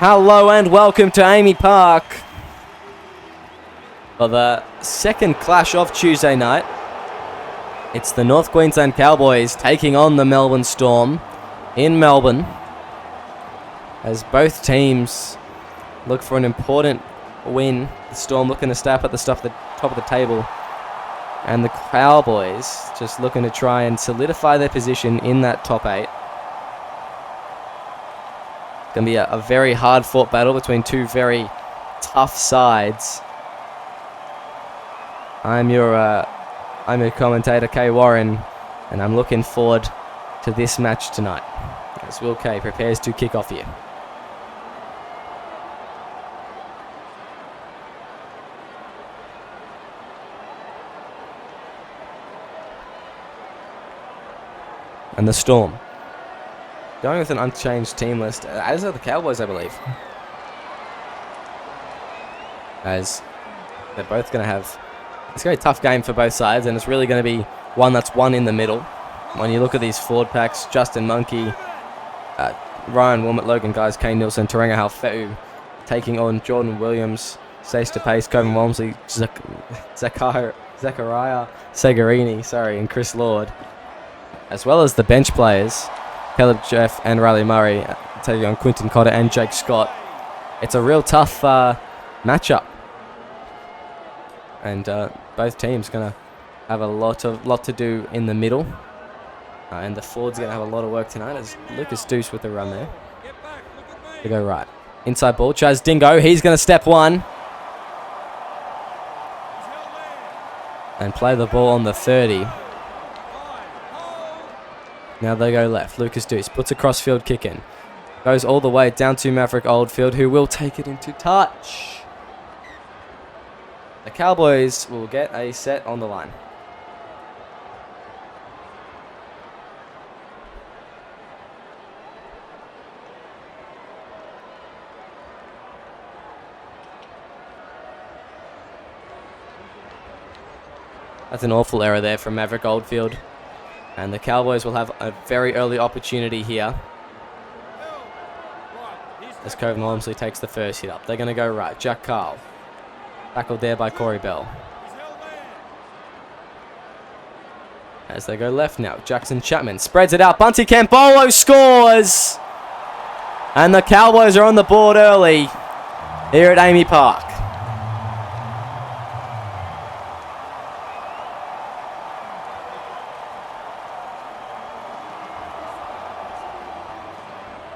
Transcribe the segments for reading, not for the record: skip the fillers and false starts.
Hello and welcome to Amy Park for the second clash of Tuesday night. It's the North Queensland Cowboys taking on the Melbourne Storm in Melbourne, as both teams look for an important win. The Storm looking to stay up at the top of the table, and the Cowboys just looking to try and solidify their position in that top 8. It's going to be a very hard-fought battle between two very tough sides. I'm your commentator, Kay Warren, and I'm looking forward to this match tonight, as Will Kay prepares to kick off here. And the Storm going with an unchanged team list, as are the Cowboys, I believe. As they're both going to have... It's going to be a tough game for both sides, and it's really going to be one that's won in the middle. When you look at these forward packs, Justin Monkey, Ryan Wilmot, Logan Guys, Kane Nielsen, Tauranga Halfeu, taking on Jordan Williams, Stace DePace, Coben Walmsley, Zachariah Segarini, and Chris Lord, as well as the bench players, Caleb Jeff and Riley Murray, taking on Quinton Cotter and Jake Scott. It's a real tough matchup, and both teams going to have a lot to do in the middle, and the forwards going to have a lot of work tonight, as Lucas Deuce with the run there. They go right. Inside ball, Chaz Dingo, he's going to step one and play the ball on the 30. Now they go left. Lucas Deuce puts a crossfield kick in. Goes all the way down to Maverick Oldfield, who will take it into touch. The Cowboys will get a set on the line. That's an awful error there from Maverick Oldfield. And the Cowboys will have a very early opportunity here, as Coven Walmsley takes the first hit up. They're going to go right. Jack Carl. Tackled there by Corey Bell. As they go left now, Jackson Chapman spreads it out. Bunty Campolo scores! And the Cowboys are on the board early here at Amy Park.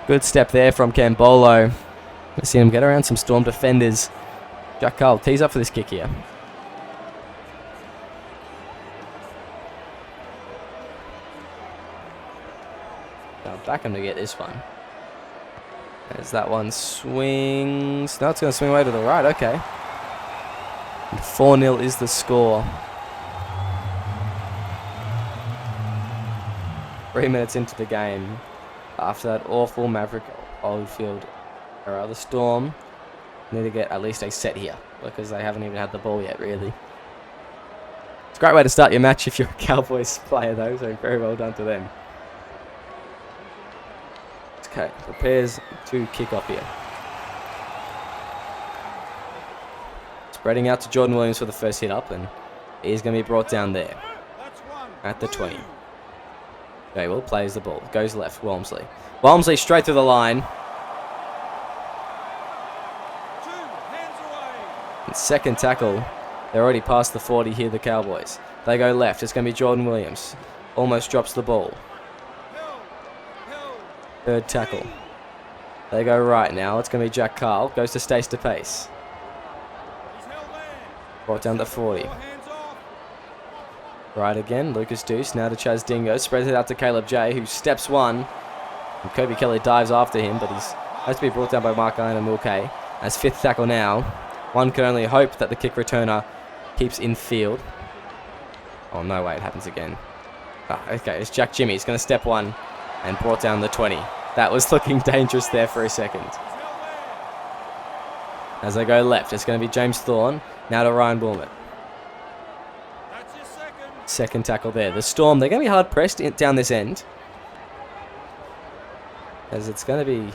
Good step there from Cambolo. Let's see him get around some Storm defenders. Jack Carl tees up for this kick here. Now back him to get this one. As that one swings. No, it's going to swing away to the right. Okay. 4-0 is the score. 3 minutes into the game. After that awful Maverick Oldfield error, the Storm need to get at least a set here, because they haven't even had the ball yet, really. It's a great way to start your match if you're a Cowboys player, though, so very well done to them. Okay, prepares to kick off here. Spreading out to Jordan Williams for the first hit up, and he's going to be brought down there at the 20. Gaywell plays the ball. Goes left. Walmsley. Walmsley straight through the line. And second tackle. They're already past the 40 here, the Cowboys. They go left. It's going to be Jordan Williams. Almost drops the ball. Third tackle. They go right now. It's going to be Jack Carl. Goes to Stace DePace. Brought down to 40. Right again, Lucas Deuce, now to Chaz Dingo, spreads it out to Caleb J, who steps one, and Kobe Kelly dives after him, but he's has to be brought down by Mark Iron and Will Kay. As fifth tackle now, one can only hope that the kick returner keeps in field. Oh no way, it happens again. Okay, it's Jack Jimmy, he's going to step one, and brought down the 20. That was looking dangerous there for a second. As they go left, it's going to be James Thorne, now to Ryan Wilmot. Second tackle there. The Storm, they're going to be hard pressed down this end, as it's going to be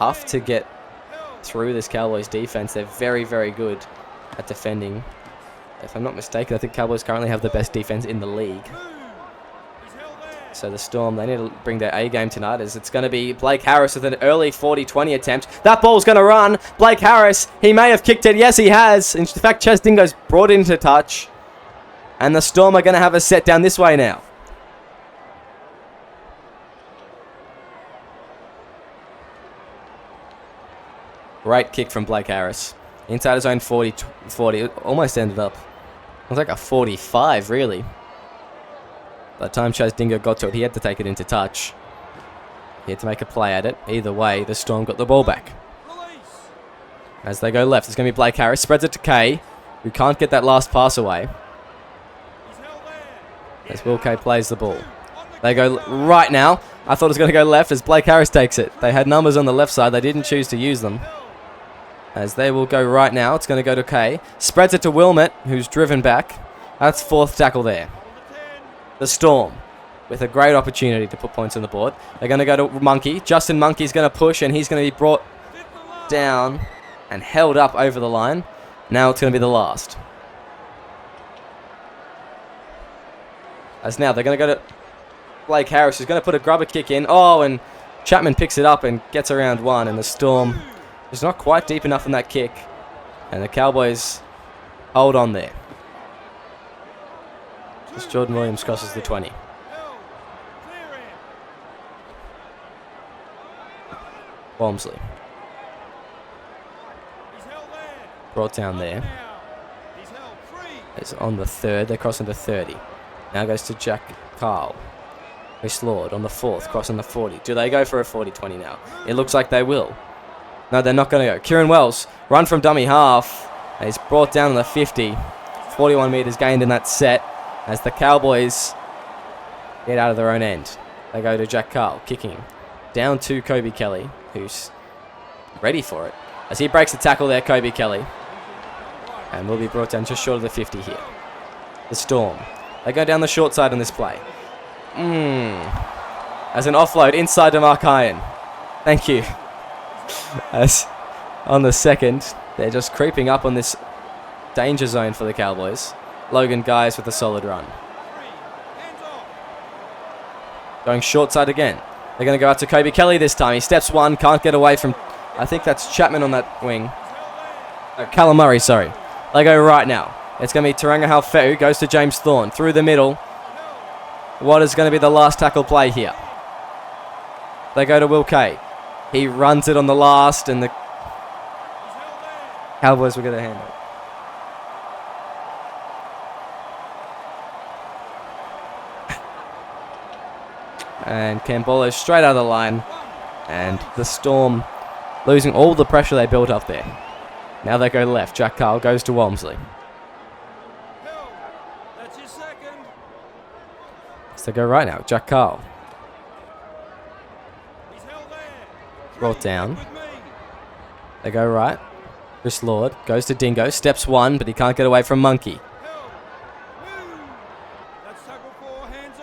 tough to get through this Cowboys defense. They're very, very good at defending. If I'm not mistaken, I think Cowboys currently have the best defense in the league. So the Storm, they need to bring their A game tonight, as it's going to be Blake Harris with an early 40-20 attempt. That ball's going to run. Blake Harris, he may have kicked it. Yes, he has. In fact, Chaz Dingo's brought into touch. And the Storm are going to have a set down this way now. Great kick from Blake Harris. Inside his own 40. It almost ended up. It was like a 45, really. By the time Chaz Dingo got to it, he had to take it into touch. He had to make a play at it. Either way, the Storm got the ball back. As they go left, it's going to be Blake Harris. Spreads it to Kay, who can't get that last pass away. As Will Kay plays the ball. They go right now. I thought it was going to go left as Blake Harris takes it. They had numbers on the left side. They didn't choose to use them. As they will go right now. It's going to go to Kay. Spreads it to Wilmot, who's driven back. That's fourth tackle there. The Storm with a great opportunity to put points on the board. They're going to go to Monkey. Justin Monkey's going to push, and he's going to be brought down and held up over the line. Now it's going to be the last. As now they're going to go to Blake Harris, who's going to put a grubber kick in. Oh, and Chapman picks it up and gets around one, and the Storm is not quite deep enough in that kick. And the Cowboys hold on there. As Jordan Williams crosses the 20. Walmsley. Brought down there. It's on the 3rd. They're crossing the 30. Now goes to Jack Carl. Chris Lord on the 4th, crossing the 40. Do they go for a 40-20 now? It looks like they will. No, they're not going to go. Kieran Wells, run from dummy half. And he's brought down on the 50. 41 metres gained in that set. As the Cowboys get out of their own end. They go to Jack Carl, kicking. Down to Kobe Kelly, who's ready for it. As he breaks the tackle there, Kobe Kelly. And will be brought down just short of the 50 here. The Storm. They go down the short side on this play. As an offload inside to Mark Iron. Thank you. As on the 2nd, they're just creeping up on this danger zone for the Cowboys. Logan Guys with a solid run. Going short side again. They're going to go out to Kobe Kelly this time. He steps one, can't get away from... I think that's Chapman on that wing. Callum Murray, sorry. They go right now. It's going to be Taranga Halfeu. Goes to James Thorne. Through the middle. What is going to be the last tackle play here? They go to Will Kay. He runs it on the last, and the Cowboys will get a handle. And Cambolo straight out of the line. And the Storm losing all the pressure they built up there. Now they go left. Jack Carl goes to Walmsley. So they go right now. Jack Carl. Brought down. They go right. Chris Lord goes to Dingo. Steps one, but he can't get away from Monkey.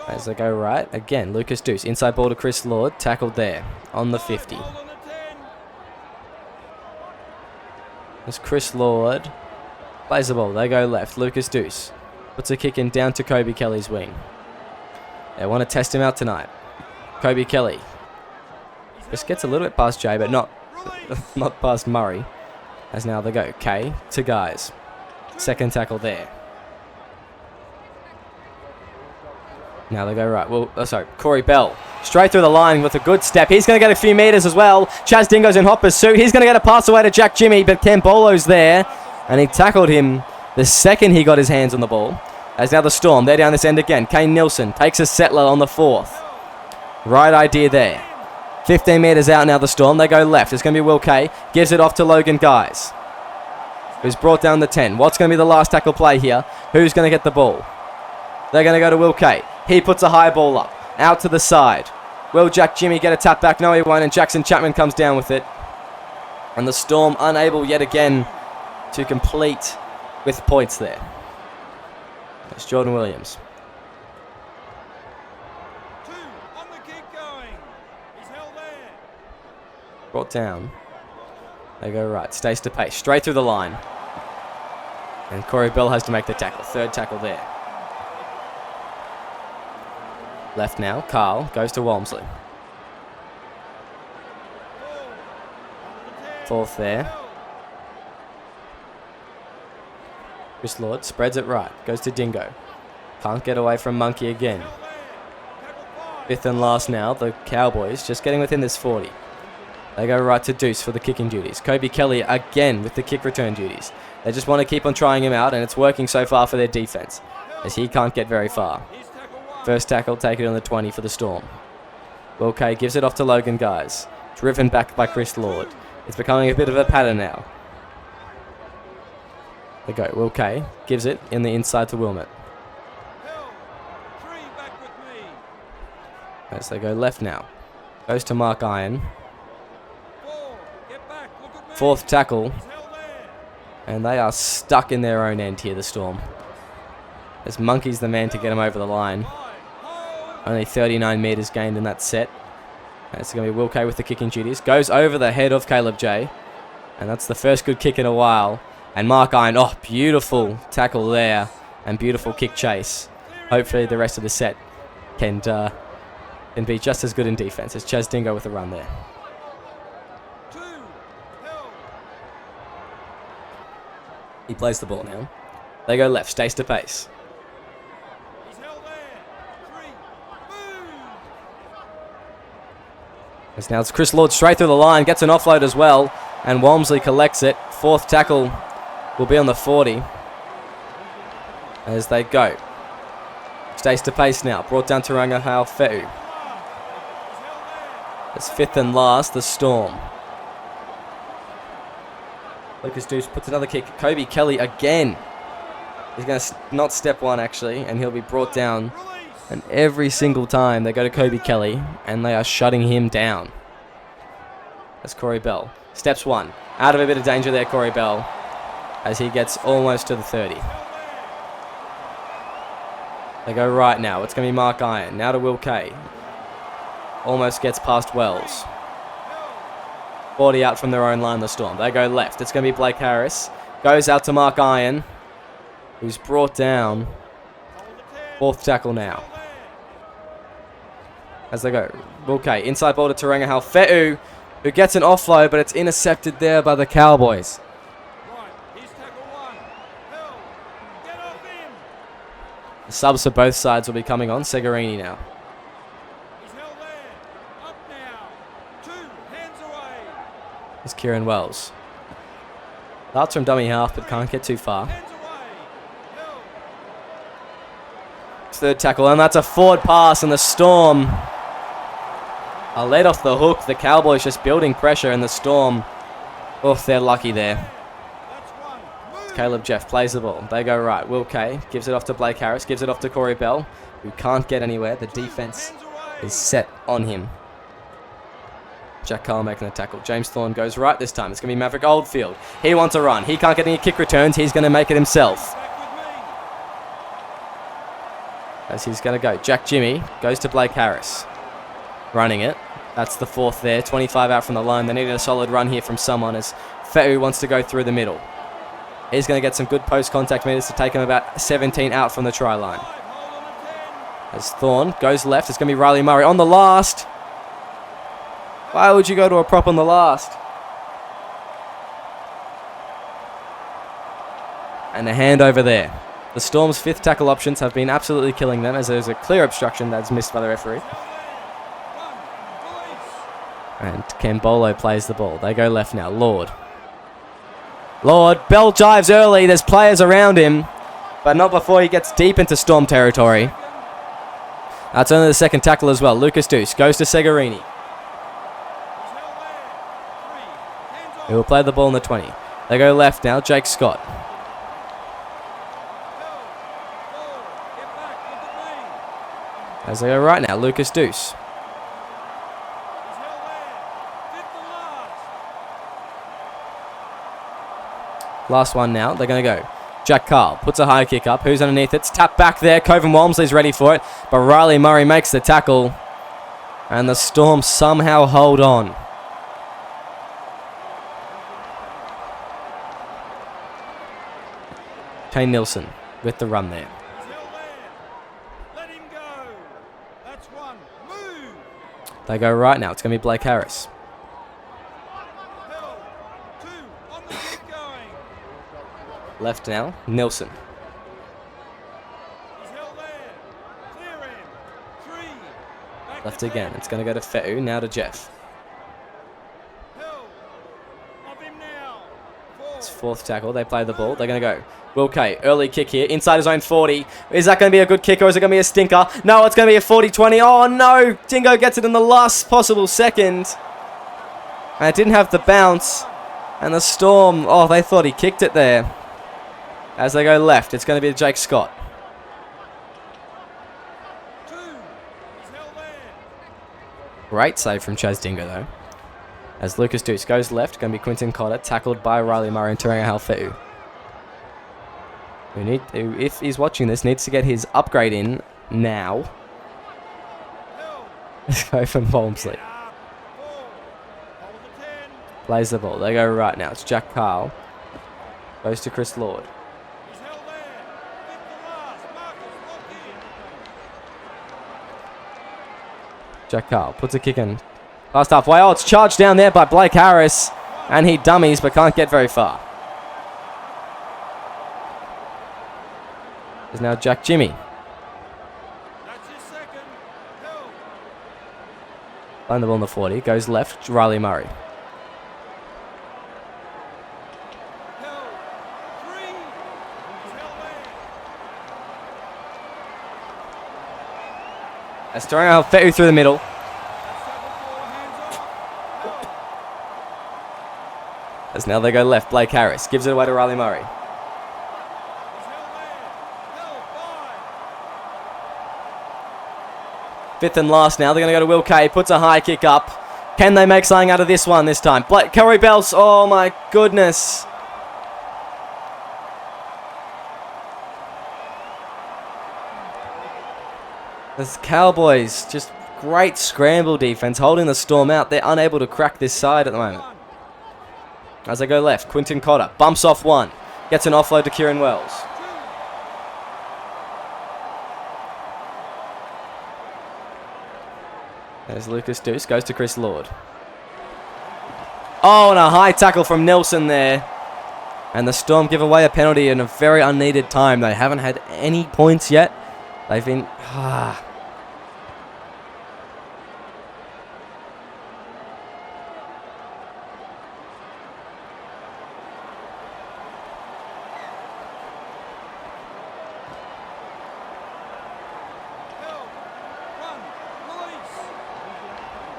As they go right, again, Lucas Deuce. Inside ball to Chris Lord. Tackled there on the 50. As Chris Lord plays the ball. They go left. Lucas Deuce puts a kick in down to Kobe Kelly's wing. They want to test him out tonight. Kobe Kelly. Just gets a little bit past Jay, but not past Murray. As now they go. K to Guys. Second tackle there. Now they go right. Well, Corey Bell. Straight through the line with a good step. He's going to get a few metres as well. Chaz Dingo's in hot pursuit. He's going to get a pass away to Jack Jimmy, but Cambolo's there. And he tackled him the second he got his hands on the ball. As now the Storm, they're down this end again. Kane Nielsen takes a settler on the 4th. Right idea there. 15 metres out now the Storm. They go left. It's going to be Will Kay. Gives it off to Logan Guys, who's brought down the 10. What's going to be the last tackle play here? Who's going to get the ball? They're going to go to Will Kay. He puts a high ball up. Out to the side. Will Jack Jimmy get a tap back? No, he won't. And Jackson Chapman comes down with it. And the Storm unable yet again to complete with points there. That's Jordan Williams. Brought down. They go right. Stays to pace. Straight through the line. And Corey Bell has to make the tackle. Third tackle there. Left now. Carl goes to Walmsley. Fourth there. Chris Lord spreads it right. Goes to Dingo. Can't get away from Monkey again. Fifth and last now. The Cowboys just getting within this 40. They go right to Deuce for the kicking duties. Kobe Kelly again with the kick return duties. They just want to keep on trying him out, and it's working so far for their defense, as he can't get very far. First tackle taken on the 20 for the Storm. Will Kay gives it off to Logan Guys. Driven back by Chris Lord. It's becoming a bit of a pattern now. They go. Will Kay gives it in the inside to Wilmot. As they go left now. Goes to Mark Iron. Fourth tackle. And they are stuck in their own end here, the Storm. As Monkey's the man to get him over the line. Only 39 metres gained in that set. It's going to be Will Kay with the kicking duties. Goes over the head of Caleb J. And that's the first good kick in a while. And Mark Iron, oh, beautiful tackle there. And beautiful kick chase. Hopefully the rest of the set can be just as good in defence as Chaz Dingo with a run there. He plays the ball now. They go left, stays to pace. As now it's Chris Lord straight through the line, gets an offload as well, and Walmsley collects it. Fourth tackle will be on the 40. As they go. Stays to pace now, brought down to Rangahau Fe'u. It's fifth and last, the Storm. Lucas Deuce puts another kick. Kobe Kelly again. He's going to not step one, actually, and he'll be brought down. And every single time they go to Kobe Kelly, and they are shutting him down. That's Corey Bell. Steps one. Out of a bit of danger there, Corey Bell, as he gets almost to the 30. They go right now. It's going to be Mark Iron. Now to Will Kay. Almost gets past Wells. 40 out from their own line, the Storm. They go left. It's going to be Blake Harris. Goes out to Mark Iron, who's brought down. Fourth tackle now. As they go. Okay, inside ball to Tarangahau Fe'u, who gets an offload, but it's intercepted there by the Cowboys. The subs for both sides will be coming on. Segarini now. It's Kieran Wells. Starts from dummy half, but can't get too far. Third tackle, and that's a forward pass, and the Storm are let off the hook. The Cowboys just building pressure, and the Storm, oh, they're lucky there. Caleb Jeff plays the ball. They go right. Will Kay gives it off to Blake Harris, gives it off to Corey Bell, who can't get anywhere. The defense is set on him. Jack Carl making the tackle. James Thorne goes right this time. It's going to be Maverick Oldfield. He wants a run. He can't get any kick returns. He's going to make it himself. As he's going to go. Jack Jimmy goes to Blake Harris. Running it. That's the fourth there. 25 out from the line. They needed a solid run here from someone as Fe'u wants to go through the middle. He's going to get some good post-contact meters to take him about 17 out from the try line. As Thorne goes left. It's going to be Riley Murray on the last. Why would you go to a prop on the last? And a hand over there. The Storm's fifth tackle options have been absolutely killing them as there's a clear obstruction that's missed by the referee. And Kembolo plays the ball. They go left now. Lord. Bell dives early. There's players around him, but not before he gets deep into Storm territory. That's only the second tackle as well. Lucas Deuce goes to Segarini. He will play the ball in the 20. They go left now. Jake Scott. As they go right now, Lucas Deuce. Last one now. They're going to go. Jack Carl puts a high kick up. Who's underneath it? It's tapped back there. Coven Walmsley's ready for it. But Riley Murray makes the tackle. And the Storm somehow hold on. Kane Nielsen with the run there. They go right now. It's going to be Blake Harris. Left now, Nielsen. Left again. It's going to go to Fe'u. Now to Jeff. It's fourth tackle. They play the ball. They're going to go. Will K. Early kick here. Inside his own 40. Is that going to be a good kick or is it going to be a stinker? No, it's going to be a 40-20. Oh, no. Dingo gets it in the last possible second. And it didn't have the bounce. And the Storm, oh, they thought he kicked it there. As they go left, it's going to be Jake Scott. Great save from Chaz Dingo, though. As Lucas Deuce goes left, going to be Quinton Cotter, tackled by Riley Murray and Tarango Halfe'u. Who, if he's watching this, needs to get his upgrade in now. Let's go from Walmsley. Plays the ball. They go right now. It's Jack Carl. Goes to Chris Lord. Jack Carl puts a kick in. Last halfway. Oh, it's charged down there by Blake Harris. And he dummies, but can't get very far. There's now Jack Jimmy. Playing the ball in the 40. Goes left. Riley Murray. As Tarango Halfe'u through the middle. As now they go left, Blake Harris gives it away to Riley Murray. Fifth and last now. They're going to go to Will Kay. Puts a high kick up. Can they make something out of this one this time? Corey Bells. Oh my goodness. This Cowboys, just great scramble defense, holding the Storm out. They're unable to crack this side at the moment. As they go left, Quinton Cotter bumps off one. Gets an offload to Kieran Wells. There's Lucas Deuce, goes to Chris Lord. Oh, and a high tackle from Nelson there. And the Storm give away a penalty in a very unneeded time. They haven't had any points yet. They've been...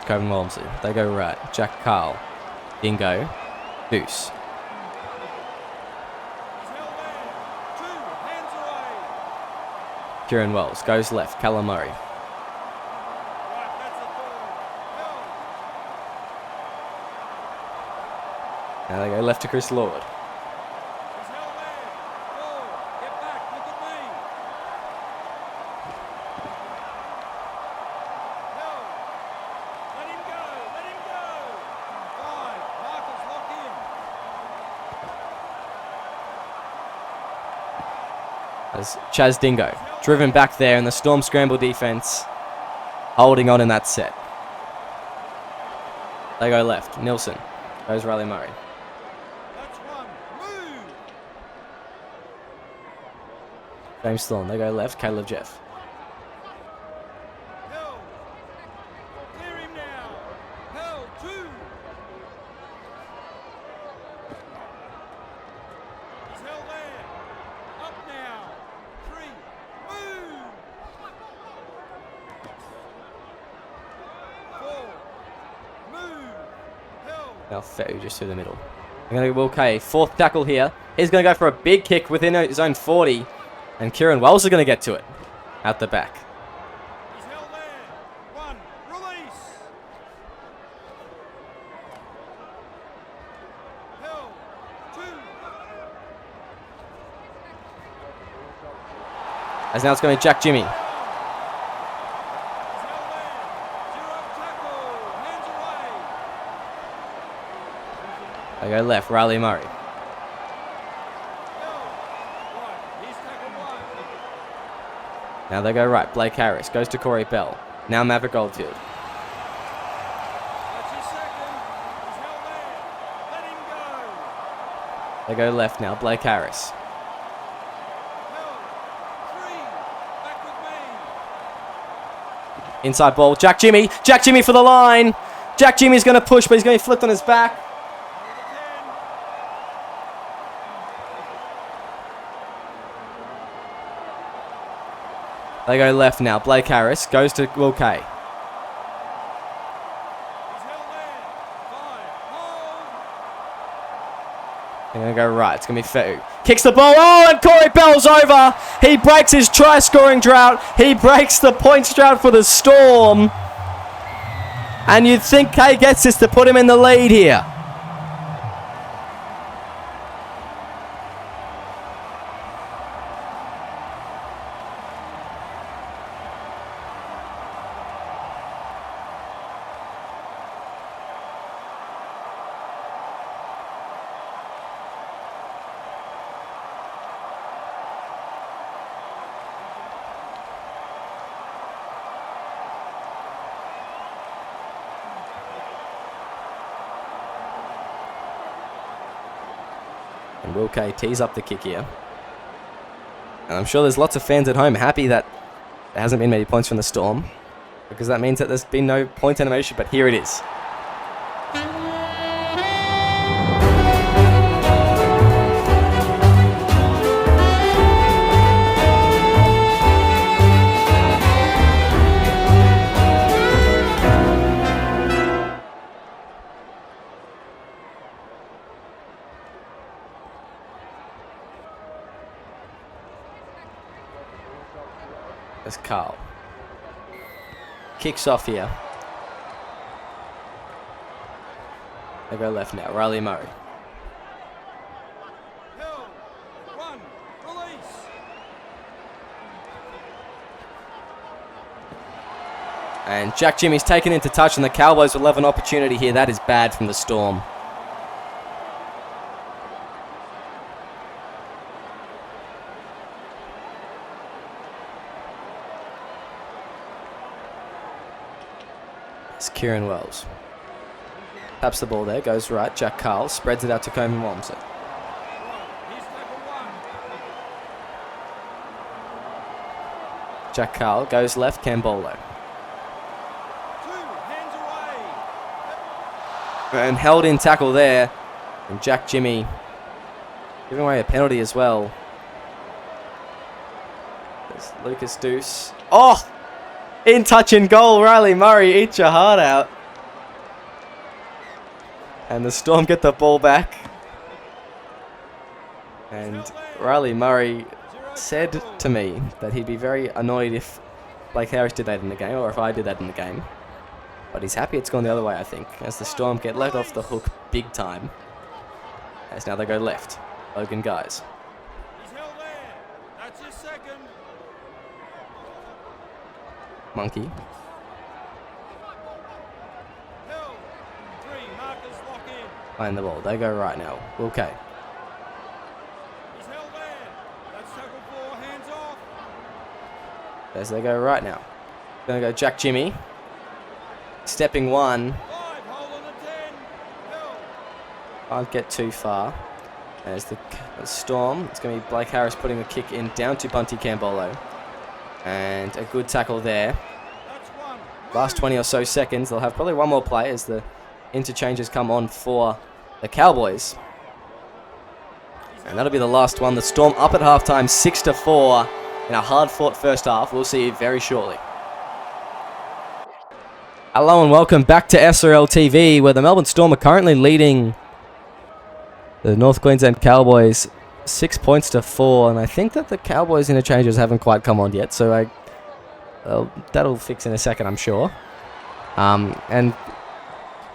Coven Walmsley. They go right. Jack Carl. Dingo. Deuce. Kieran Wells goes left. Callum Murray. Now they go left to Chris Lord. As Chaz Dingo driven back there in the Storm scramble defense, holding on in that set. They go left. Nielsen goes Riley Murray. James Thorne. They go left. Caleb Jeff. Now Fe'u just through the middle. They're going to go Will Kay. Fourth tackle here. He's going to go for a big kick within his own 40. And Kieran Wells is going to get to it. Out the back. He's held there. One. Release. Held. Two. As now it's going to Jack Jimmy. They go left, Riley Murray. Now they go right. Blake Harris goes to Corey Bell. Now Maverick Goldfield. They go left now. Blake Harris. Inside ball. Jack Jimmy. Jack Jimmy for the line. Jack Jimmy's going to push, but he's going to be flipped on his back. They go left now. Blake Harris goes to Will Kay. They're going to go right. It's going to be Fe'u. Kicks the ball. Oh, and Corey Bell's over. He breaks his try-scoring drought. He breaks the points drought for the Storm. And you'd think Kay gets this to put him in the lead here. And Will Kay tees up the kick here. And I'm sure there's lots of fans at home happy that there hasn't been many points from the Storm, because that means that there's been no point animation, but here it is. As Carl kicks off here. They go left now. Riley Murray. And Jack Jimmy's taken into touch, and the Cowboys will have an opportunity here. That is bad from the Storm. It's Kieran Wells. Taps the ball there, goes right. Jack Carl spreads it out to Coleman Walmsley. Jack Carl goes left, Cambolo. And held in tackle there. And Jack Jimmy giving away a penalty as well. There's Lucas Deuce. Oh! In touch and goal, Riley Murray, eat your heart out. And the Storm get the ball back. And Riley Murray said to me that he'd be very annoyed if Blake Harris did that in the game, or if I did that in the game. But he's happy it's gone the other way, I think, as the Storm get let off the hook big time. As now they go left. Logan Guys. Monkey. Playing the ball. They go right now. Will Kay. As they go right now. Gonna go Jack Jimmy. Stepping one. Can't get too far. As the Storm. It's going to be Blake Harris putting the kick in down to Bunty Cambolo. And a good tackle there. Last 20 or so seconds. They'll have probably one more play as the interchanges come on for the Cowboys. And that'll be the last one. The Storm up at halftime, 6-4 in a hard-fought first half. We'll see you very shortly. Hello and welcome back to SRL TV, where the Melbourne Storm are currently leading the North Queensland Cowboys 6 points to 4, and I think that the Cowboys interchanges haven't quite come on yet, so that'll fix in a second, I'm sure. And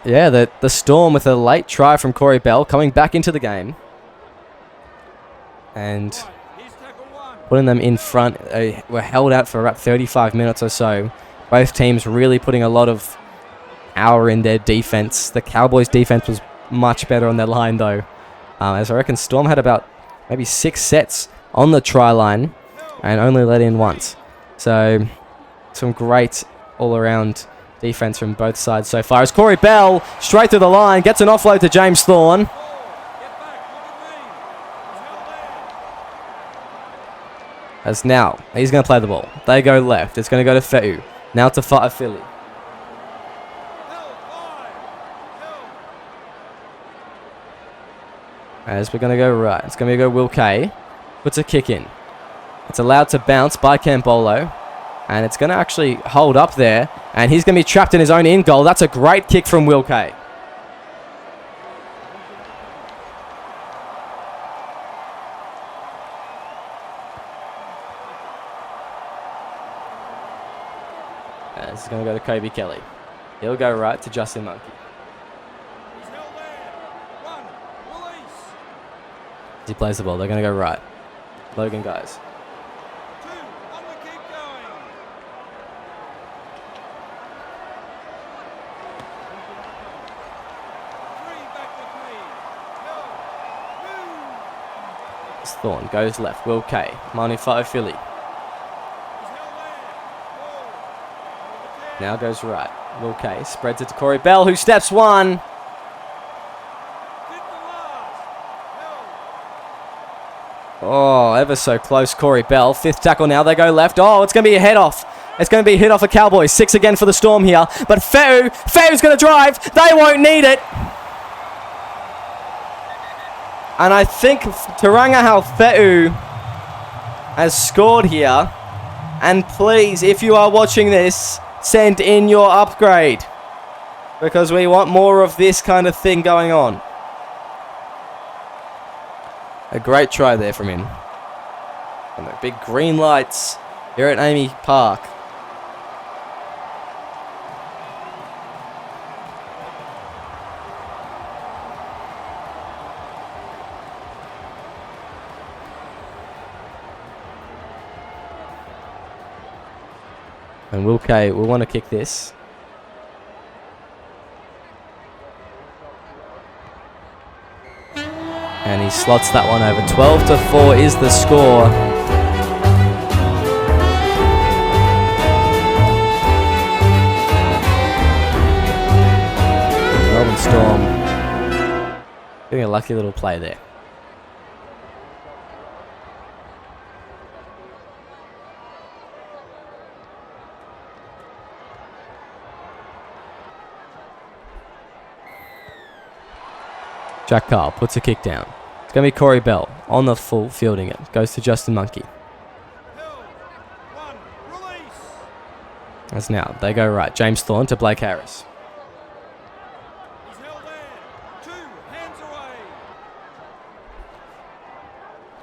yeah, the Storm with a late try from Corey Bell coming back into the game and putting them in front. They were held out for about 35 minutes or so. Both teams really putting a lot of power in their defense. The Cowboys' defense was much better on their line, though. As I reckon Storm had about maybe 6 sets on the try line and only let in once. So, some great all-around defense from both sides so far. As Corey Bell, straight through the line, gets an offload to James Thorne. As now, he's going to play the ball. They go left. It's going to go to Fe'u. Now to Fa'afili. As we're going to go right. It's going to go Will Kay. Puts a kick in. It's allowed to bounce by Campolo. And it's going to actually hold up there. And he's going to be trapped in his own in goal. That's a great kick from Will Kay. And this is going to go to Kobe Kelly. He'll go right to Justin Monkey. As he plays the ball, they're going to go right. Logan goes. Thorne goes left. Will Kay. Manu Fa'afili. Now goes right. Will Kay spreads it to Corey Bell, who steps one. Oh, ever so close, Corey Bell. 5th tackle now. They go left. Oh, it's going to be a head off. It's going to be a hit off a Cowboys. 6 again for the Storm here. But Fe'u's going to drive. They won't need it. And I think Tauranga Fe'u has scored here. And please, if you are watching this, send in your upgrade. Because we want more of this kind of thing going on. A great try there from him. And the big green lights here at Amy Park. And Will Kay will want to kick this. And he slots that one over. 12-4 is the score. Melbourne Storm getting a lucky little play there. Jack Carl puts a kick down. It's going to be Corey Bell on the full, fielding it. Goes to Justin Monkey. As now, they go right. James Thorne to Blake Harris.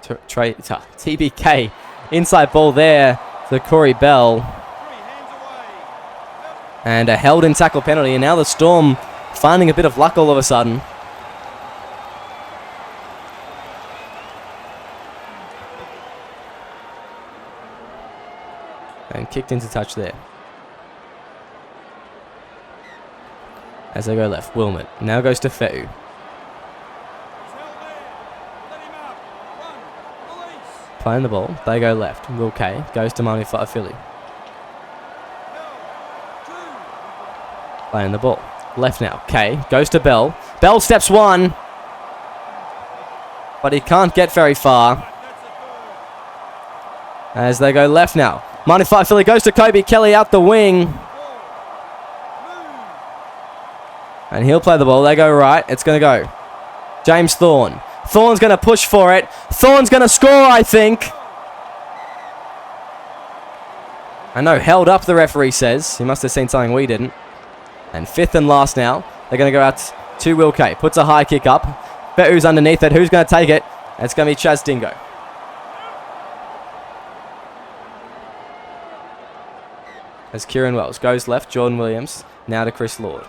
TBK. Inside ball there to Corey Bell. And a held in tackle penalty. And now the Storm finding a bit of luck all of a sudden. And kicked into touch there. As they go left, Wilmot now goes to Fe'u. Playing the ball, they go left. Will Kay goes to Manu Fa'afili. Playing the ball, left now. Kay goes to Bell. Bell steps one, but he can't get very far. As they go left now. Manu Fa'afili goes to Kobe Kelly out the wing. And he'll play the ball. They go right. It's going to go. James Thorne. Thorne's going to push for it. Thorne's going to score, I think. I know, held up, the referee says. He must have seen something we didn't. And 5th and last now. They're going to go out to Will Kay. Puts a high kick up. Fe'u's underneath it. Who's going to take it? It's going to be Chaz Dingo. As Kieran Wells goes left, Jordan Williams, now to Chris Lord.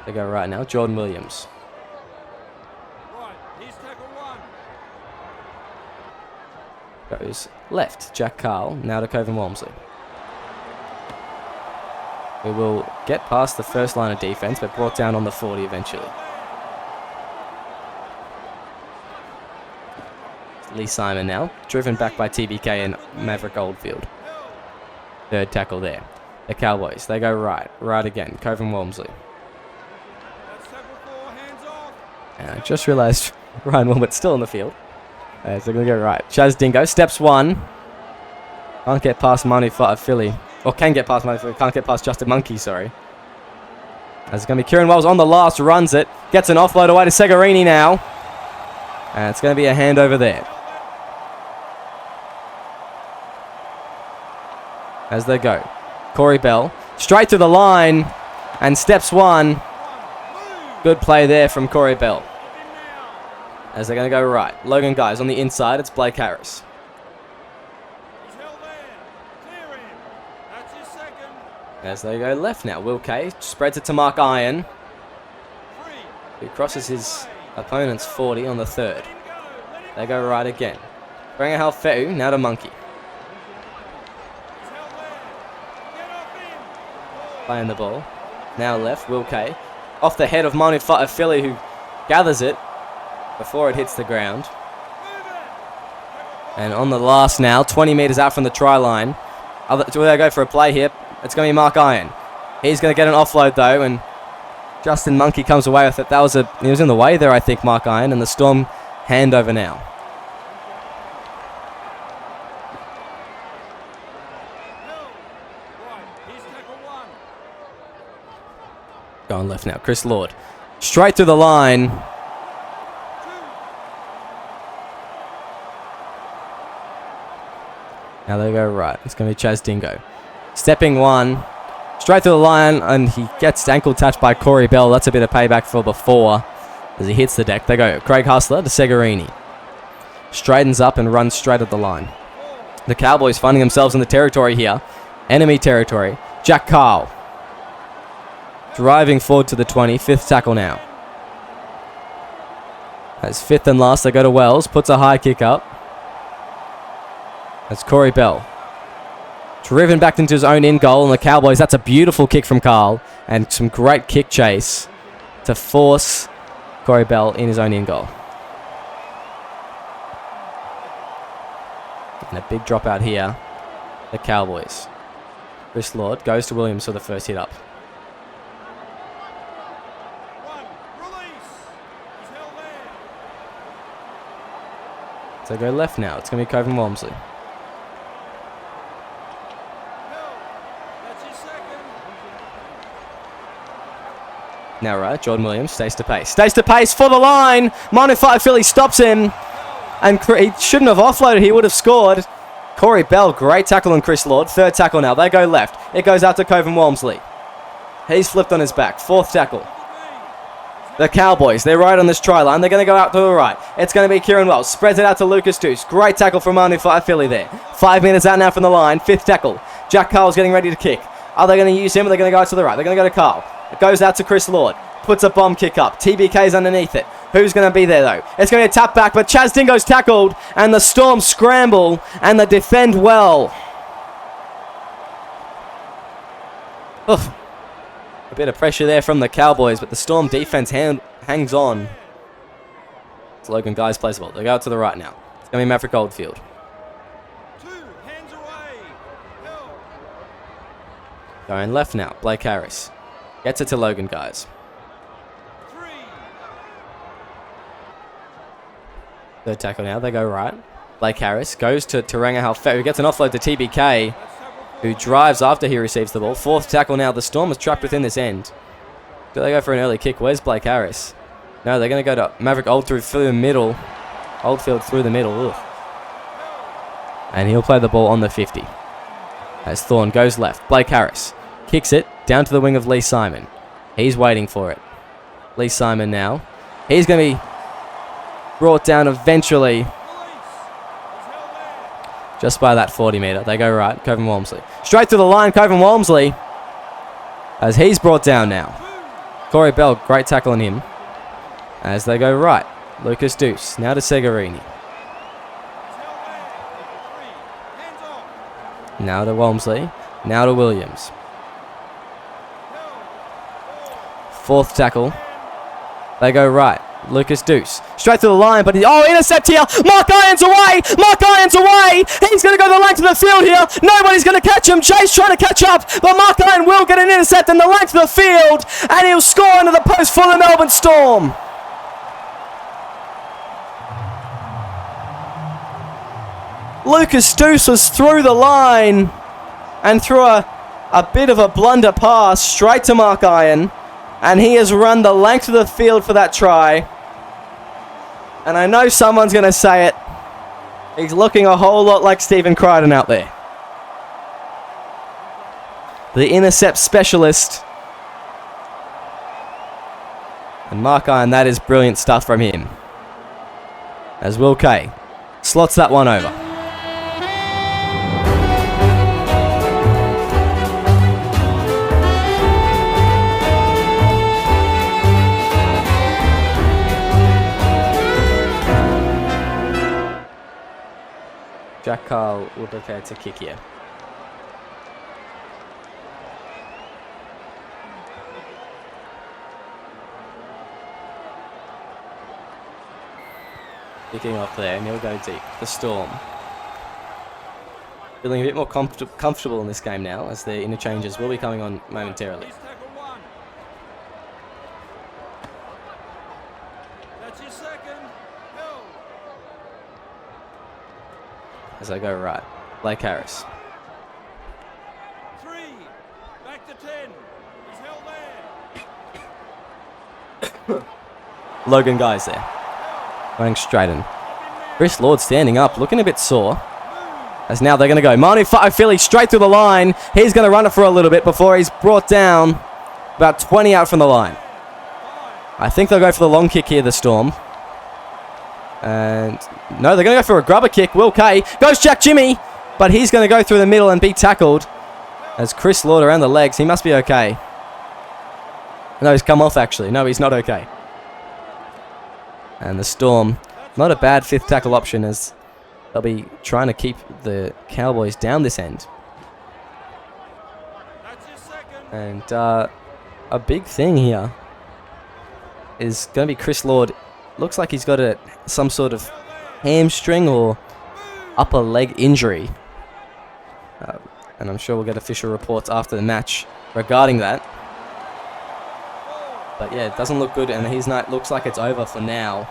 They go right now, Jordan Williams. Goes left, Jack Carl, now to Coven Walmsley. We will get past the first line of defence, but brought down on the 40 eventually. Lee Simon now. Driven back by TBK and Maverick Oldfield. Third tackle there. The Cowboys, they go right. Right again. Coven Walmsley. And I just realised Ryan Wilmot's still on the field. So they're going to go right. Chaz Dingo, steps one. Can't get past Manu Philly. Or can get past Manu Philly. Can't get past Justin Monkey, sorry. As it's going to be Kieran Wells on the last. Runs it. Gets an offload away to Segarini now. And it's going to be a handover there. As they go. Corey Bell. Straight to the line. And steps one. Good play there from Corey Bell. As they're going to go right. Logan Guys on the inside. It's Blake Harris. As they go left now. Will Kay spreads it to Mark Iron, who crosses his opponent's 40 on the third. They go right again. Bring a Halfeu now to Monkey. Playing the ball. Now left. Will Kay. Off the head of Manu Philly, who gathers it before it hits the ground. And on the last now, 20 metres out from the try line. Do they go for a play here? It's going to be Mark Iron. He's going to get an offload though, and Justin Monkey comes away with it. He was in the way there, I think, Mark Iron, and the Storm handover now. Going left now. Chris Lord. Straight through the line. Now they go right. It's going to be Chaz Dingo. Stepping one. Straight through the line, and he gets ankle touched by Corey Bell. That's a bit of payback for before as he hits the deck. They go. Craig Hustler to Segarini. Straightens up and runs straight at the line. The Cowboys finding themselves in the territory here. Enemy territory. Jack Carl. Driving forward to the 20. Fifth tackle now. As fifth and last, they go to Wells. Puts a high kick up. That's Corey Bell. Driven back into his own in goal, and the Cowboys, that's a beautiful kick from Carl, and some great kick chase to force Corey Bell in his own in goal. And a big drop out here, the Cowboys. Chris Lord goes to Williams for the first hit up. So go left now. It's going to be Coven Walmsley. Now right, Jordan Williams stays to pace. Stays to pace for the line. Manu Philly stops him. And he shouldn't have offloaded. He would have scored. Corey Bell, great tackle on Chris Lord. Third tackle now. They go left. It goes out to Coven Walmsley. He's flipped on his back. Fourth tackle. The Cowboys, they're right on this try line. They're going to go out to the right. It's going to be Kieran Wells. Spreads it out to Lucas Deuce. Great tackle from Manu Philly there. 5 minutes out now from the line. Fifth tackle. Jack Carl's getting ready to kick. Are they going to use him, or are they going to go out to the right? They're going to go to Carl. It goes out to Chris Lord. Puts a bomb kick up. TBK's underneath it. Who's going to be there, though? It's going to be a tap back, but Chaz Dingo's tackled, and the Storm scramble, and they defend well. Oof. A bit of pressure there from the Cowboys, but the Storm defense hangs on. It's Logan Guys plays the ball. They go out to the right now. It's going to be Maverick Oldfield. Going left now. Blake Harris. Gets it to Logan Guys. Third tackle now. They go right. Blake Harris goes to Taranga Halfeu, who gets an offload to TBK, who drives after he receives the ball. Fourth tackle now. The Storm is trapped within this end. Do they go for an early kick? Where's Blake Harris? No, they're going to go to Maverick Oldfield through the middle. Oldfield through the middle. Ugh. And he'll play the ball on the 50. As Thorne goes left. Blake Harris kicks it down to the wing of Lee Simon. He's waiting for it. Lee Simon now. He's going to be brought down eventually just by that 40 metre. They go right. Coven Walmsley. Straight to the line. Coven Walmsley. As he's brought down now. Corey Bell, great tackle on him. As they go right. Lucas Deuce. Now to Segarini. Now to Walmsley. Now to Williams. Fourth tackle. They go right. Lucas Deuce. Straight to the line, but intercept here. Mark Irons away. Mark Irons away. He's going to go the length of the field here. Nobody's going to catch him. Jay's trying to catch up, but Mark Irons will get an intercept in the length of the field, and he'll score into the post for the Melbourne Storm. Lucas Deuce was through the line and threw a bit of a blunder pass straight to Mark Irons. And he has run the length of the field for that try. And I know someone's going to say it. He's looking a whole lot like Stephen Crichton out there. The intercept specialist. And Mark Irons, that is brilliant stuff from him. As Will Kay slots that one over. Jack Carl will prepare to kick here. Kicking off there, and he'll go deep. The Storm. Feeling a bit more comfortable in this game now, as the interchanges will be coming on momentarily. As I go right. Blake Harris. 3. Back to 10. He's held there. Logan Guy's there. Going straight in. Chris Lord standing up, looking a bit sore. As now they're going to go. Manu Fa'afili straight through the line. He's going to run it for a little bit before he's brought down about 20 out from the line. I think they'll go for the long kick here, the Storm. And no, they're going to go for a grubber kick. Will Kay goes Jack Jimmy, but he's going to go through the middle and be tackled as Chris Lord around the legs. He must be okay. No, he's come off actually. No, he's not okay. And the Storm, not a bad fifth tackle option, as they'll be trying to keep the Cowboys down this end. And a big thing here is going to be Chris Lord. Looks like he's got some sort of hamstring or upper leg injury. And I'm sure we'll get official reports after the match regarding that. But yeah, it doesn't look good, and looks like it's over for now.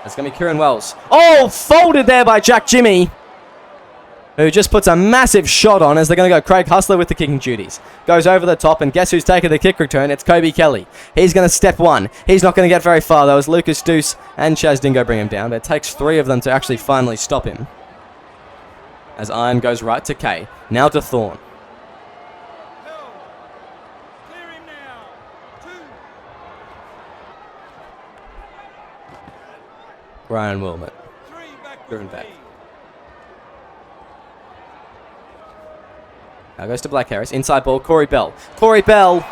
It's going to be Kieran Wells. Oh, folded there by Jack Jimmy, who just puts a massive shot on, as they're going to go Craig Hustler with the kicking duties. Goes over the top, and guess who's taking the kick return? It's Kobe Kelly. He's going to step one. He's not going to get very far, though, as Lucas Deuce and Chaz Dingo bring him down. But it takes 3 of them to actually finally stop him. As Iron goes right to Kay. Now to Thorne. Brian Wilmot. Driven back. Now goes to Black Harris. Inside ball, Corey Bell. Corey Bell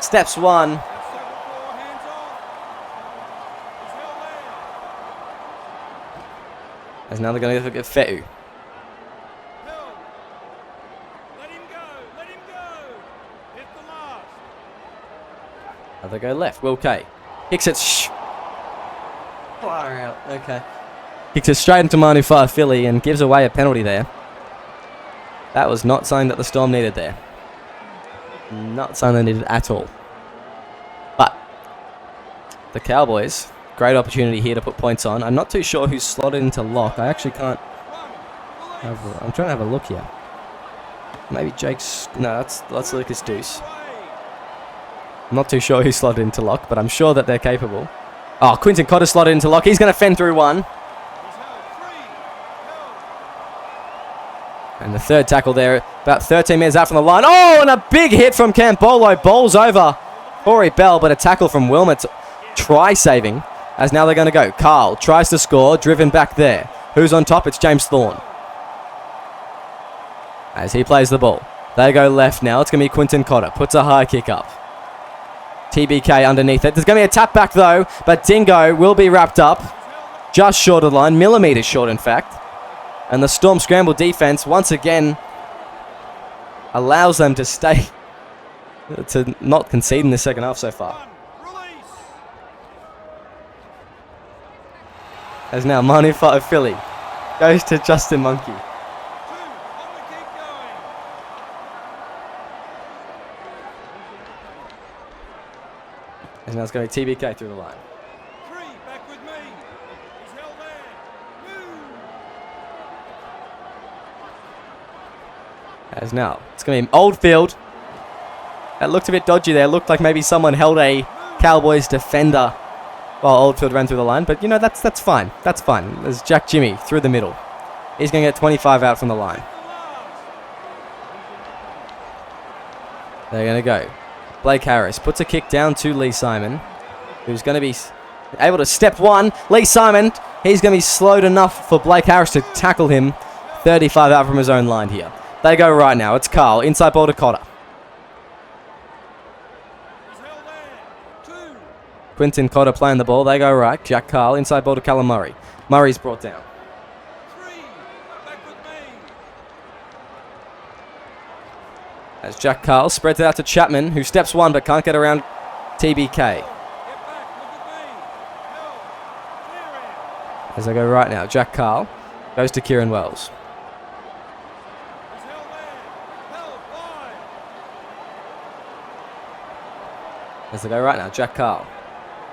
steps one. As now they're going to look at Fe'u. Now they go left. Will Kay. Kicks it. Far out. Okay. Kicks it straight into Manu Fa'afili and gives away a penalty there. That was not something that the Storm needed there. Not something they needed at all. But the Cowboys, great opportunity here to put points on. I'm not too sure who's slotted into lock. I actually can't. I'm trying to have a look here. Maybe Jake's. No, that's Lucas Deuce. I'm not too sure who's slotted into lock, but I'm sure that they're capable. Oh, Quinton Cotter slotted into lock. He's going to fend through one. And the third tackle there, about 13 metres out from the line. Oh, and a big hit from Campolo. Bowls over Corey Bell, but a tackle from Wilmot. Try saving. As now they're going to go. Carl tries to score, driven back there. Who's on top? It's James Thorne. As he plays the ball. They go left now. It's going to be Quinton Cotter. Puts a high kick up. TBK underneath it. There's going to be a tap back though, but Dingo will be wrapped up. Just short of the line. Millimetres short, in fact. And the Storm scramble defense once again allows them to stay, to not concede in the second half so far. As now Manu Fa'afili goes to Justin Monkey. 2, on the keep going. And now it's going to be TBK through the line. 3, back with me. He's held there. Move. As now, it's going to be Oldfield. That looked a bit dodgy there. Looked like maybe someone held a Cowboys defender while Oldfield ran through the line. But, you know, that's fine. That's fine. There's Jack Jimmy through the middle. He's going to get 25 out from the line. They're going to go. Blake Harris puts a kick down to Lee Simon, who's going to be able to step one. Lee Simon, he's going to be slowed enough for Blake Harris to tackle him. 35 out from his own line here. They go right now. It's Carl. Inside ball to Cotter. Quinton Cotter playing the ball. They go right. Jack Carl. Inside ball to Callum Murray. Murray's brought down. 3, back with me. As Jack Carl spreads it out to Chapman, who steps one but can't get around TBK. Get back, look at me. Help. Clear him. As they go right now, Jack Carl goes to Kieran Wells. He's held there. Help, 5. As they go right now, Jack Carl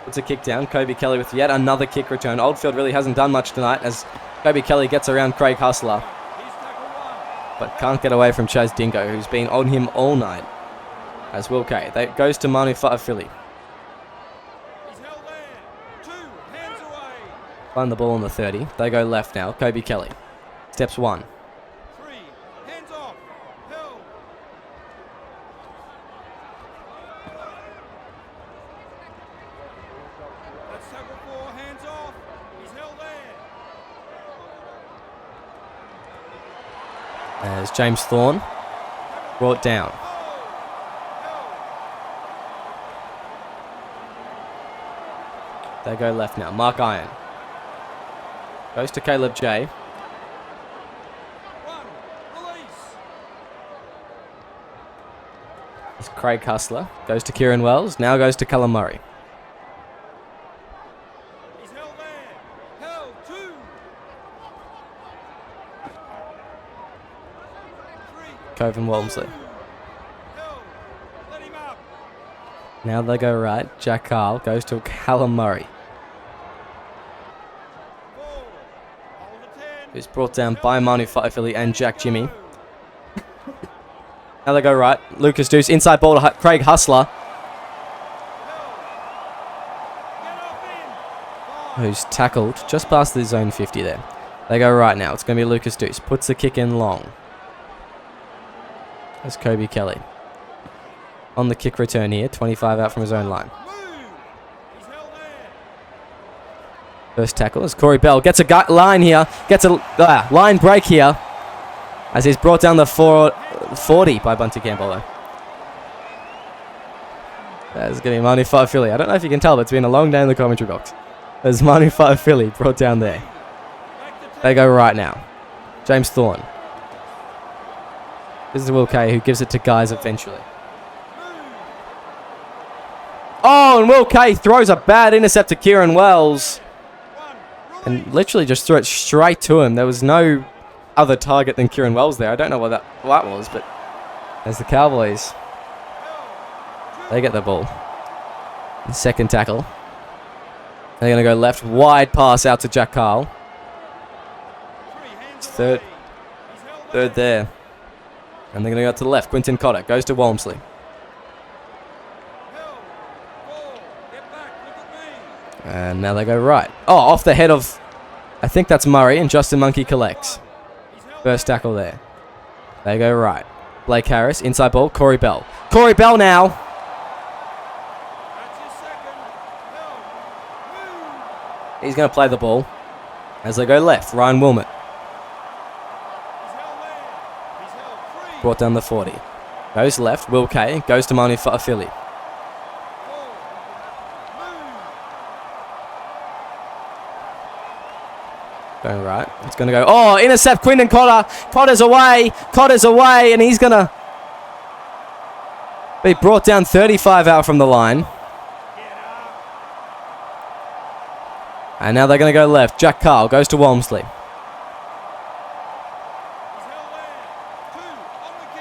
puts a kick down. Kobe Kelly with yet another kick return. Oldfield really hasn't done much tonight as Kobe Kelly gets around Craig Hustler, He's tackle 1. but can't get away from Chaz Dingo, who's been on him all night. As Will Kay. That goes to Manu Fa'afili. He's held there. 2, hands away. Find the ball on the 30. They go left now. Kobe Kelly steps one. 3, hands off. Held. That's tackle 4, hands off. He's held there. As James Thorne brought down. They go left now. Mark Iron goes to Caleb J. 1, release. As Craig Hustler goes to Kieran Wells. Now goes to Callum Murray. He's held there. Held. 2. 3. Coven Walmsley. Held. Let him up. Now they go right. Jack Carl goes to Callum Murray, 4. Hold the 10. who's brought down by Manu Fa'afili and Jack Jimmy. Now they go right. Lucas Deuce inside ball to Craig Hustler, Get off in. 5. who's tackled just past the zone 50 there. They go right now. It's going to be Lucas Deuce. Puts the kick in long. That's Kobe Kelly. On the kick return here. 25 out from his own line. Move. He's held there. First tackle is Corey Bell. Gets a line here. Gets a line break here. As he's brought down the 40 by Bunty Campbell though. That's going to be Manu Fa'afili. I don't know if you can tell, but it's been a long day in the commentary box. There's Manu Fa'afili brought down there. Back to They go right now. James Thorne. This is Will Kay, who gives it to Guys eventually. Oh, and Will Kay throws a bad intercept to Kieran Wells. 1. And literally just threw it straight to him. There was no other target than Kieran Wells there. I don't know what that was, but as the Cowboys, they get the ball. And second tackle. They're going to go left. Wide pass out to Jack Carl. 3, hands Third. away. He's held Third there. And they're going to go out to the left. Quinton Cotter goes to Walmsley. Held. 4. Get back. Look at me. And now they go right. Oh, off the head of, I think that's Murray, and Justin Monkey collects. He's held First tackle there. They go right. Blake Harris, inside ball, Corey Bell. Corey Bell now. That's his second. Held. Move. He's going to play the ball. As they go left, Ryan Wilmot He's held there. He's held. 3. brought down the 40. Goes left, Will Kay, goes to Manu Fa'afili. 4. Move. Going right. It's going to go. Oh, intercept Quinton Cotter. Cotter's away. Cotter's away. And he's going to be brought down 35 out from the line. Get up. And now they're going to go left. Jack Carl goes to Walmsley.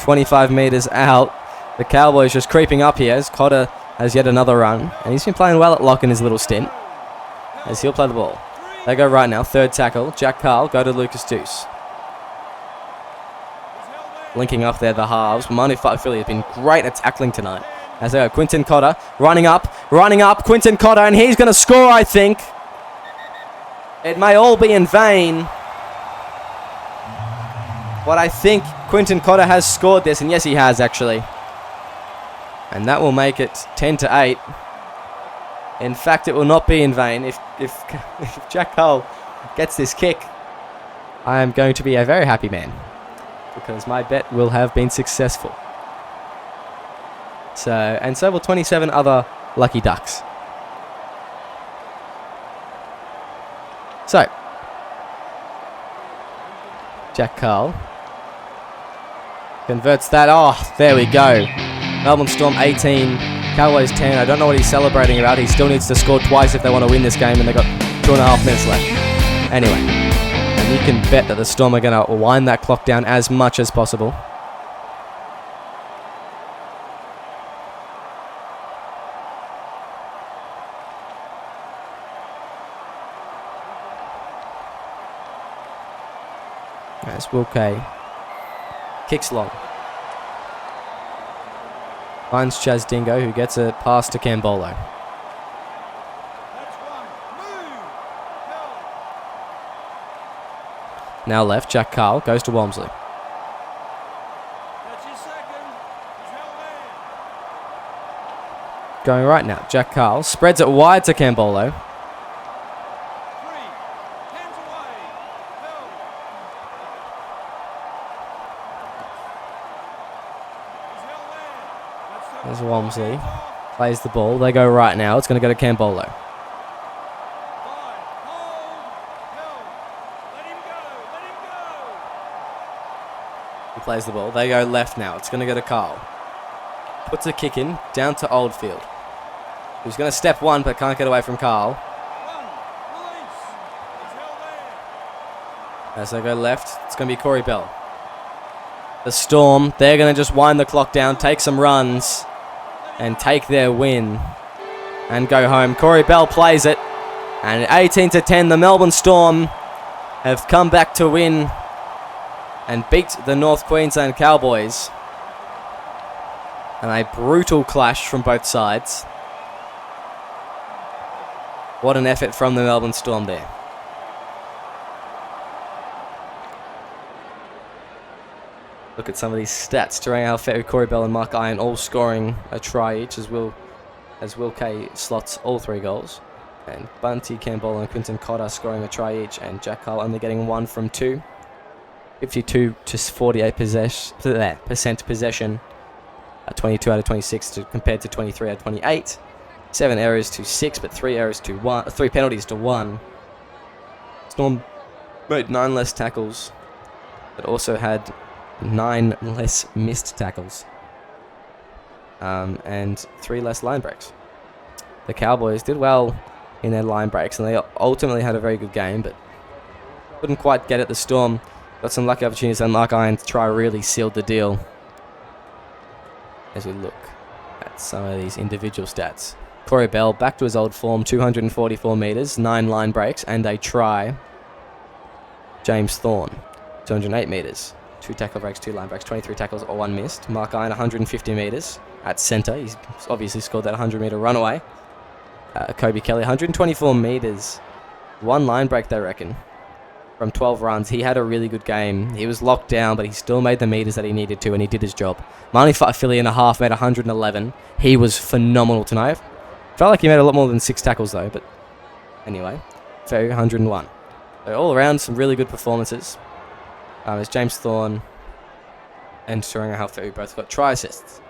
25 metres out. The Cowboys just creeping up here as Cotter has yet another run. And he's been playing well at lock in his little stint. As he'll play the ball. They go right now. Third tackle. Jack Carl go to Lucas Deuce. Linking up there, the halves. Manu Fa'afili has been great at tackling tonight. As they go, Quinton Cotter running up. Quinton Cotter, and he's going to score, I think. It may all be in vain. But I think Quinton Cotter has scored this, and yes, he has actually. And that will make it 10-8. In fact, it will not be in vain. If Jack Cole gets this kick, I am going to be a very happy man, because my bet will have been successful. So will 27 other lucky ducks. So, Jack Carl converts that. Oh, there we go. Melbourne Storm 18, Cowboys 10. I don't know what he's celebrating about. He still needs to score twice if they want to win this game, and they've got 2.5 minutes left. Anyway, and you can bet that the Storm are going to wind that clock down as much as possible. As Will Kay kicks long. Finds Chaz Dingo, who gets a pass to Cambolo. Now left, Jack Carl goes to Walmsley. Going right now, Jack Carl spreads it wide to Cambolo. There's Walmsley. Plays the ball. They go right now. It's going to go to Cambolo. He plays the ball. They go left now. It's going to go to Carl. Puts a kick in. Down to Oldfield. Who's going to step one but can't get away from Carl. As they go left, it's going to be Corey Bell. The Storm, they're going to just wind the clock down, take some runs, and take their win and go home. Corey Bell plays it, and 18-10, the Melbourne Storm have come back to win and beat the North Queensland Cowboys. And a brutal clash from both sides. What an effort from the Melbourne Storm there. Look at some of these stats. Terang Alfetu, Corey Bell and Mark Iron all scoring a try each as Will Kay slots all 3 goals. And Bunty, Campbell and Quinton Cotter scoring a try each, and Jack Carl only getting 1 from 2. 52 to 48% possession. 22 out of 26 compared to 23 out of 28. 7 errors to 6, but 3 errors to 1. 3 penalties to 1. Storm made 9 less tackles, but also had 9 less missed tackles. And 3 less line breaks. The Cowboys did well in their line breaks, and they ultimately had a very good game, but couldn't quite get it. The Storm got some lucky opportunities, and Mark Iron's try really sealed the deal. As we look at some of these individual stats. Corey Bell back to his old form, 244 metres, 9 line breaks, and a try. James Thorne, 208 metres. 2 tackle breaks, 2 line breaks, 23 tackles or 1 missed. Mark Iron, 150 metres at centre. He's obviously scored that 100-metre runaway. Kobe Kelly, 124 metres. 1 line break, they reckon, from 12 runs. He had a really good game. He was locked down, but he still made the metres that he needed to, and he did his job. Manu Fa'afili in a half made 111. He was phenomenal tonight. Felt like he made a lot more than 6 tackles, though, but anyway. Fair, 101. So all around, some really good performances. As James Thorne and Terang Alfetu both got try assists.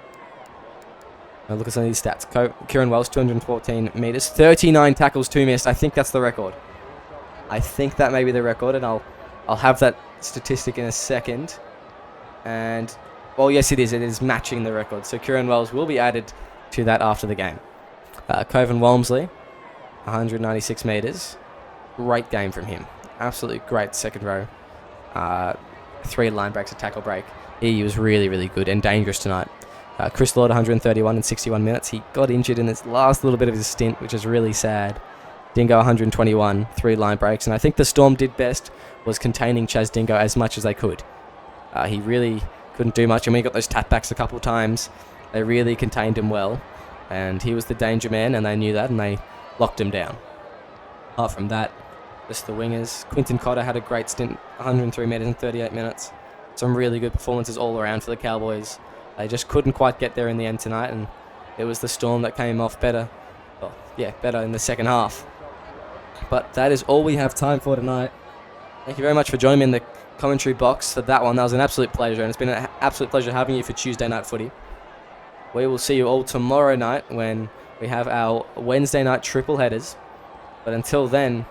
Now look at some of these stats. Kieran Wells, 214 metres, 39 tackles, 2 missed. I think that's the record. I think that may be the record, and I'll have that statistic in a second. And, well, yes, it is. It is matching the record. So Kieran Wells will be added to that after the game. Coven Walmsley, 196 metres. great game from him. Absolutely great second row. 3 line breaks, a tackle break. He was really, really good and dangerous tonight. Chris Lord, 131 in 61 minutes. He got injured in his last little bit of his stint, which is really sad. Dingo, 121, 3 line breaks. And I think the Storm did best was containing Chaz Dingo as much as they could. He really couldn't do much. And when he got those tap-backs a couple of times, they really contained him well. And he was the danger man, and they knew that, and they locked him down. Apart from that, just the wingers. Quinton Cotter had a great stint, 103 metres in 38 minutes. Some really good performances all around for the Cowboys. They just couldn't quite get there in the end tonight, and it was the Storm that came off better. Well, yeah, better in the second half. But that is all we have time for tonight. Thank you very much for joining me in the commentary box for that one. That was an absolute pleasure, and it's been an absolute pleasure having you for Tuesday Night Footy. We will see you all tomorrow night when we have our Wednesday night triple headers. But until then,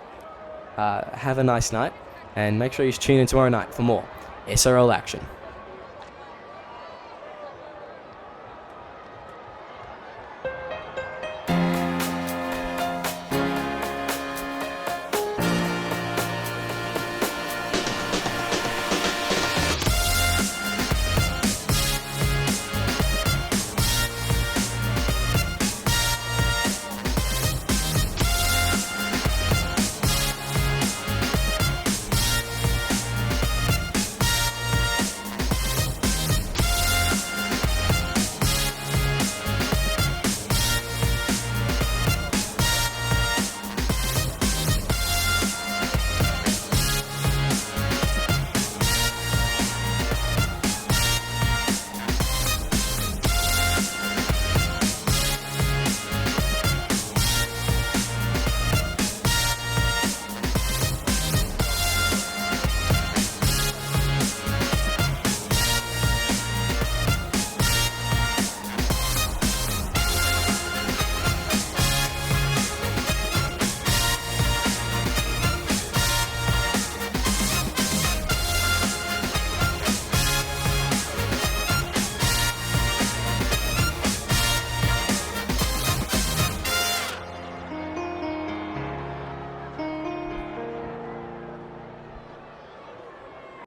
have a nice night, and make sure you tune in tomorrow night for more SRL action.